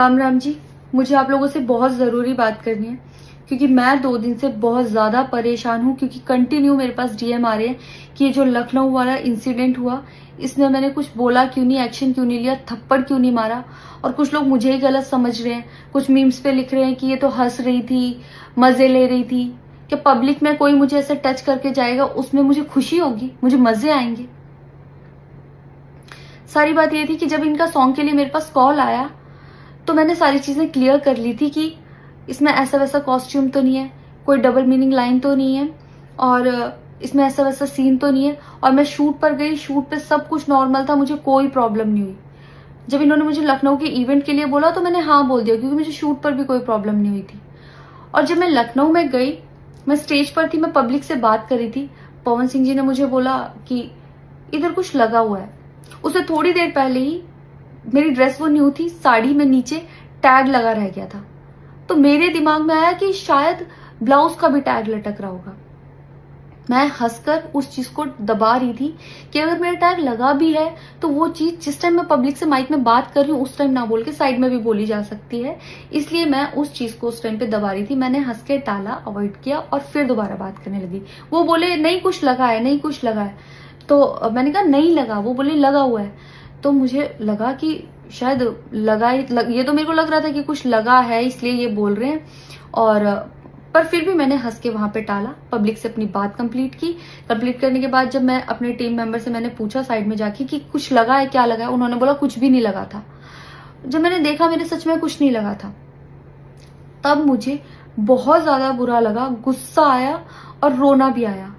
राम राम जी। मुझे आप लोगों से बहुत ज़रूरी बात करनी है क्योंकि मैं 2 दिन से बहुत ज़्यादा परेशान हूँ क्योंकि कंटिन्यू मेरे पास डीएम आ रहे हैं कि ये जो लखनऊ वाला इंसिडेंट हुआ इसमें मैंने कुछ बोला क्यों नहीं, एक्शन क्यों नहीं लिया, थप्पड़ क्यों नहीं मारा। और कुछ लोग मुझे ही गलत समझ रहे हैं, कुछ मीम्स पे लिख रहे हैं कि ये तो हंस रही थी, मज़े ले रही थी। कि पब्लिक में कोई मुझे ऐसे टच करके जाएगा उसमें मुझे खुशी होगी, मुझे मज़े आएंगे। सारी बात ये थी कि जब इनका सॉन्ग के लिए मेरे पास कॉल आया तो मैंने सारी चीज़ें क्लियर कर ली थी कि इसमें ऐसा वैसा कॉस्ट्यूम तो नहीं है, कोई डबल मीनिंग लाइन तो नहीं है और इसमें ऐसा वैसा सीन तो नहीं है। और मैं शूट पर गई, शूट पे सब कुछ नॉर्मल था, मुझे कोई प्रॉब्लम नहीं हुई। जब इन्होंने मुझे लखनऊ के इवेंट के लिए बोला तो मैंने हाँ बोल दिया क्योंकि मुझे शूट पर भी कोई प्रॉब्लम नहीं हुई थी। और जब मैं लखनऊ में गई, मैं स्टेज पर थी, मैं पब्लिक से बात कर रही थी, पवन सिंह जी ने मुझे बोला कि इधर कुछ लगा हुआ है। उससे थोड़ी देर पहले ही मेरी ड्रेस वो न्यू थी, साड़ी में नीचे टैग लगा रह गया था। तो मेरे दिमाग में आया कि शायद ब्लाउज का भी टैग लटक रहा होगा। मैं हंसकर उस चीज को दबा रही थी कि अगर मेरा टैग लगा भी है तो वो चीज जिस टाइम मैं पब्लिक से माइक में बात कर रही हूँ उस टाइम ना बोल के साइड में भी बोली जा सकती है, इसलिए मैं उस चीज को उस टाइम पे दबा रही थी। मैंने हंस के टाला, अवॉइड किया और फिर दोबारा बात करने लगी। वो बोले नहीं कुछ लगा है, नहीं कुछ लगा है। तो मैंने कहा नहीं लगा, वो बोले लगा हुआ है। तो मुझे लगा कि शायद ये तो मेरे को लग रहा था कि कुछ लगा है इसलिए ये बोल रहे हैं। और पर फिर भी मैंने हंस के वहां पे टाला, पब्लिक से अपनी बात कंप्लीट की। कंप्लीट करने के बाद जब मैं अपने टीम मेंबर से मैंने पूछा साइड में जाके कि कुछ लगा है, क्या लगा है, उन्होंने बोला कुछ भी नहीं लगा था। जब मैंने देखा मेरे सच में कुछ नहीं लगा था, तब मुझे बहुत ज्यादा बुरा लगा, गुस्सा आया और रोना भी आया।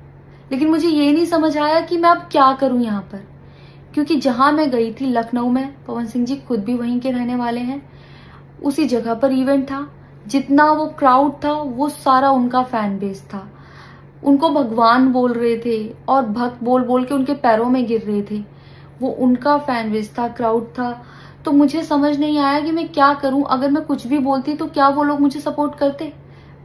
लेकिन मुझे ये नहीं समझ आया कि मैं अब क्या करूं यहाँ पर, क्योंकि जहां मैं गई थी लखनऊ में, पवन सिंह जी खुद भी वहीं के रहने वाले हैं, उसी जगह पर इवेंट था। जितना वो क्राउड था वो सारा उनका फैन बेस था। उनको भगवान बोल रहे थे और भक्त बोल बोल के उनके पैरों में गिर रहे थे। वो उनका फैन बेस था, क्राउड था। तो मुझे समझ नहीं आया कि मैं क्या करूं। अगर मैं कुछ भी बोलती तो क्या वो लोग मुझे सपोर्ट करते?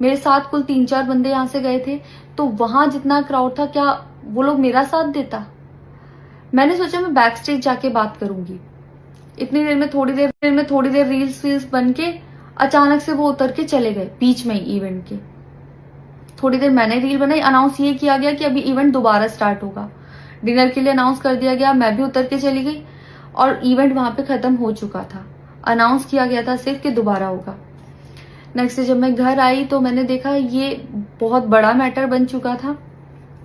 मेरे साथ कुल 3-4 बंदे यहाँ से गए थे, तो वहां जितना क्राउड था क्या वो लोग मेरा साथ देता? मैंने सोचा मैं बैक स्टेज जाके बात करूंगी। इतनी देर में थोड़ी देर रील्स बन के अचानक से वो उतर के चले गए बीच में ही इवेंट के। थोड़ी देर मैंने रील बनाई, अनाउंस ये किया गया कि अभी इवेंट दोबारा स्टार्ट होगा। डिनर के लिए अनाउंस कर दिया गया, मैं भी उतर के चली गई और इवेंट वहां पे खत्म हो चुका था। अनाउंस किया गया था सिर्फ कि दोबारा होगा। नेक्स्ट डे जब मैं घर आई तो मैंने देखा ये बहुत बड़ा मैटर बन चुका था।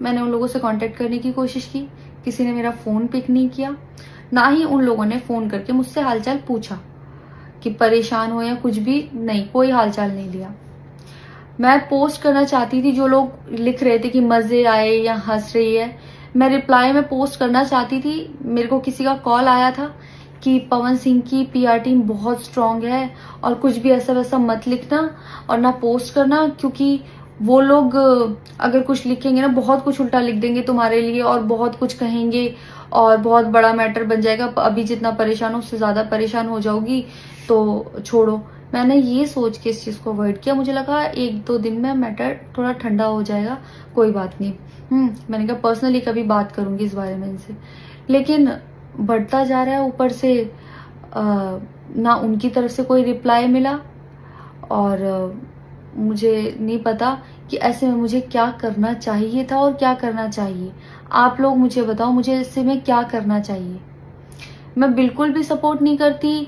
मैंने उन लोगों से कांटेक्ट करने की कोशिश की, किसी ने मेरा फोन पिक नहीं किया, ना ही उन लोगों ने फोन करके मुझसे हालचाल पूछा कि परेशान हो या कुछ भी, नहीं, कोई हालचाल नहीं लिया। मैं पोस्ट करना चाहती थी, जो लोग लिख रहे थे कि मजे आए या हंस रही है, मैं रिप्लाई में पोस्ट करना चाहती थी। मेरे को किसी का कॉल आया था कि पवन सिंह की पीआर टीम बहुत स्ट्रांग है और कुछ भी ऐसा वैसा मत लिखना और ना पोस्ट करना, क्योंकि वो लोग अगर कुछ लिखेंगे ना बहुत कुछ उल्टा लिख देंगे तुम्हारे लिए और बहुत कुछ कहेंगे और बहुत बड़ा मैटर बन जाएगा। अभी जितना परेशान हो उससे ज्यादा परेशान हो जाओगी, तो छोड़ो। मैंने ये सोच के इस चीज को अवॉइड किया। मुझे लगा 1-2 दिन में मैटर थोड़ा ठंडा हो जाएगा, कोई बात नहीं। मैंने कहा पर्सनली कभी बात करूंगी इस बारे में इनसे। लेकिन बढ़ता जा रहा है, ऊपर से ना उनकी तरफ से कोई रिप्लाई मिला और मुझे नहीं पता कि ऐसे में मुझे क्या करना चाहिए था और क्या करना चाहिए। आप लोग मुझे बताओ, मुझे इससे में क्या करना चाहिए। मैं बिल्कुल भी सपोर्ट नहीं करती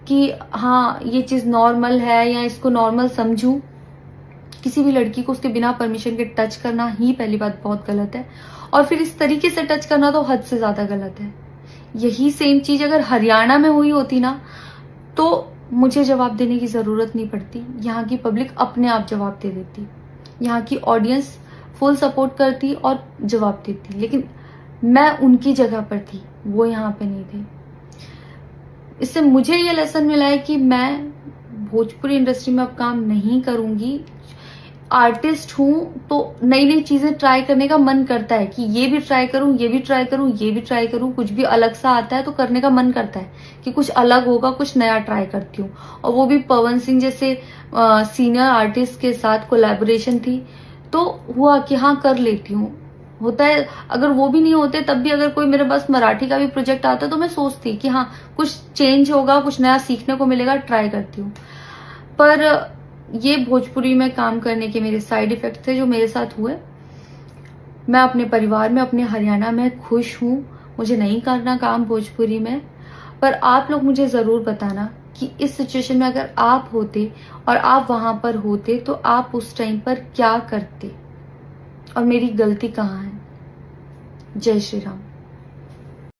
कि हाँ ये चीज नॉर्मल है या इसको नॉर्मल समझूं। किसी भी लड़की को उसके बिना परमिशन के टच करना ही पहली बात बहुत गलत है, और फिर इस तरीके से टच करना तो हद से ज्यादा गलत है। यही सेम चीज अगर हरियाणा में हुई होती ना तो मुझे जवाब देने की जरूरत नहीं पड़ती, यहाँ की पब्लिक अपने आप जवाब दे देती, यहाँ की ऑडियंस फुल सपोर्ट करती और जवाब देती। लेकिन मैं उनकी जगह पर थी, वो यहाँ पे नहीं थे। इससे मुझे ये लेसन मिला है कि मैं भोजपुरी इंडस्ट्री में अब काम नहीं करूंगी। आर्टिस्ट हूं तो नई नई चीजें ट्राई करने का मन करता है कि ये भी ट्राई करूं, ये भी ट्राई करूं, ये भी ट्राई करूं। कुछ भी अलग सा आता है तो करने का मन करता है कि कुछ अलग होगा, कुछ नया ट्राई करती हूँ। और वो भी पवन सिंह जैसे सीनियर आर्टिस्ट के साथ कोलैबोरेशन थी तो हुआ कि हाँ कर लेती हूँ। होता है, अगर वो भी नहीं होते तब भी अगर कोई मेरे पास मराठी का भी प्रोजेक्ट आता तो मैं सोचती कि हाँ कुछ चेंज होगा, कुछ नया सीखने को मिलेगा, ट्राई करती हूँ। पर ये भोजपुरी में काम करने के मेरे साइड इफेक्ट थे जो मेरे साथ हुए। मैं अपने परिवार में, अपने हरियाणा में खुश हूँ, मुझे नहीं करना काम भोजपुरी में। पर आप लोग मुझे ज़रूर बताना कि इस सिचुएशन में अगर आप होते और आप वहां पर होते तो आप उस टाइम पर क्या करते और मेरी गलती कहाँ है। जय श्री राम।